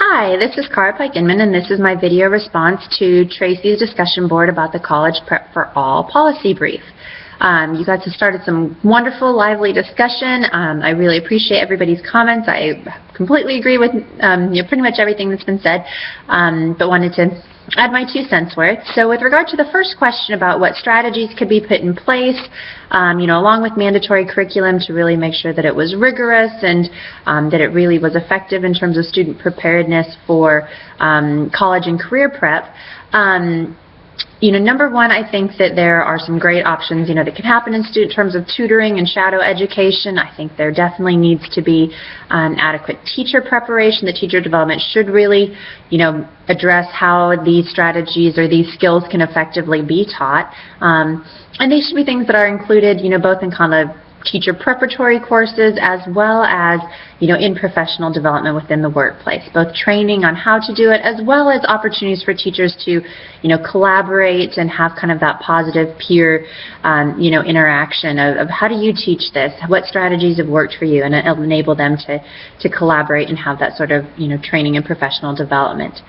Hi, this is Cara Inman, and this is my video response to Tracey's discussion board about the College Prep for All policy brief. You guys have started some wonderful, lively discussion. I really appreciate everybody's comments. I completely agree with pretty much everything that's been said, but wanted to add my 2 cents worth. So with regard to the first question about what strategies could be put in place, along with mandatory curriculum to really make sure that it was rigorous and that it really was effective in terms of student preparedness for college and career prep. Number one, I think that there are some great options, that can happen in terms of tutoring and shadow education. I think there definitely needs to be adequate teacher preparation. The teacher development should really, address how these strategies or these skills can effectively be taught. And these should be things that are included, both in kind of teacher preparatory courses as well as, in professional development within the workplace, both training on how to do it as well as opportunities for teachers to, collaborate and have kind of that positive peer, interaction of how do you teach this, what strategies have worked for you, and it'll enable them to collaborate and have that sort of, training and professional development.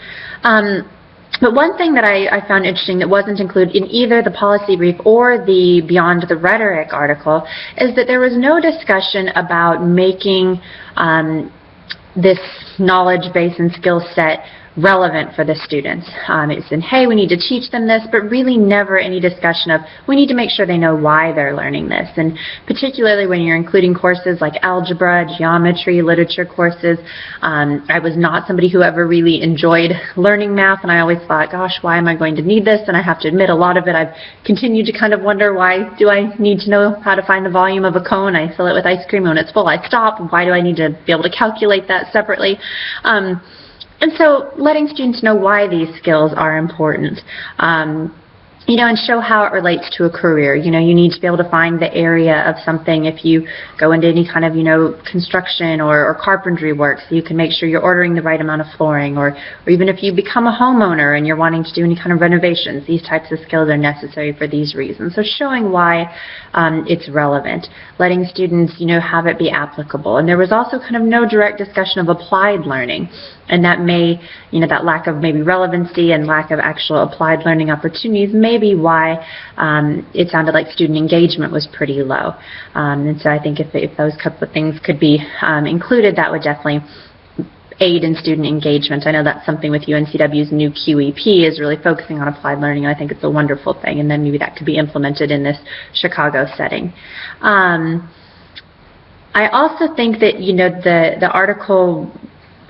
But one thing that I found interesting that wasn't included in either the policy brief or the Beyond the Rhetoric article is that there was no discussion about making this knowledge base and skill set relevant for the students. It said, hey, we need to teach them this, but really never any discussion of we need to make sure they know why they're learning this. And particularly when you're including courses like algebra, geometry, literature courses, I was not somebody who ever really enjoyed learning math, and I always thought, gosh, why am I going to need this? And I have to admit, a lot of it I've continued to kind of wonder, why do I need to know how to find the volume of a cone? I fill it with ice cream, and when it's full I stop. Why do I need to be able to calculate that separately? And so letting students know why these skills are important, and show how it relates to a career. You need to be able to find the area of something if you go into any kind of, construction or carpentry work, so you can make sure you're ordering the right amount of flooring, or even if you become a homeowner and you're wanting to do any kind of renovations, these types of skills are necessary for these reasons. So showing why it's relevant, letting students, have it be applicable. And there was also kind of no direct discussion of applied learning. And that may, that lack of maybe relevancy and lack of actual applied learning opportunities may be why it sounded like student engagement was pretty low. And so I think if those couple of things could be included, that would definitely aid in student engagement. I know that's something with UNCW's new QEP is really focusing on applied learning, and I think it's a wonderful thing, and then maybe that could be implemented in this Chicago setting. I also think that, the article,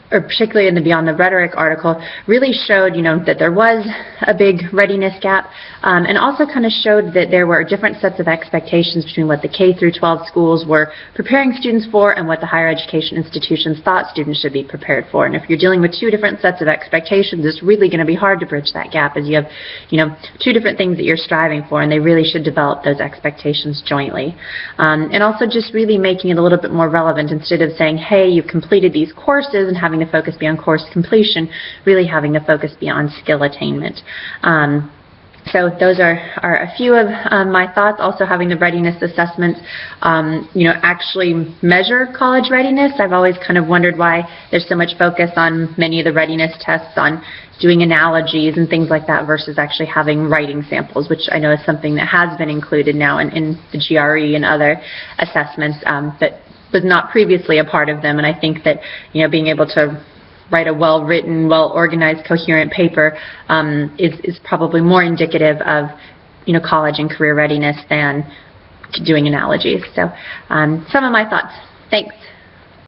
or particularly in the Beyond the Rhetoric article, really showed, that there was a big readiness gap, and also kind of showed that there were different sets of expectations between what the K through 12 schools were preparing students for and what the higher education institutions thought students should be prepared for. And if you're dealing with 2 different sets of expectations, it's really going to be hard to bridge that gap, as you have, 2 different things that you're striving for, and they really should develop those expectations jointly. And also just really making it a little bit more relevant, instead of saying, hey, you've completed these courses and having the focus be on course completion, really having the focus be on skill attainment. So those are a few of my thoughts. Also having the readiness assessments, actually measure college readiness. I've always kind of wondered why there's so much focus on many of the readiness tests on doing analogies and things like that versus actually having writing samples, which I know is something that has been included now in the GRE and other assessments, but was not previously a part of them. And I think that, being able to write a well-written, well-organized, coherent paper is probably more indicative of, college and career readiness than doing analogies. So some of my thoughts. Thanks.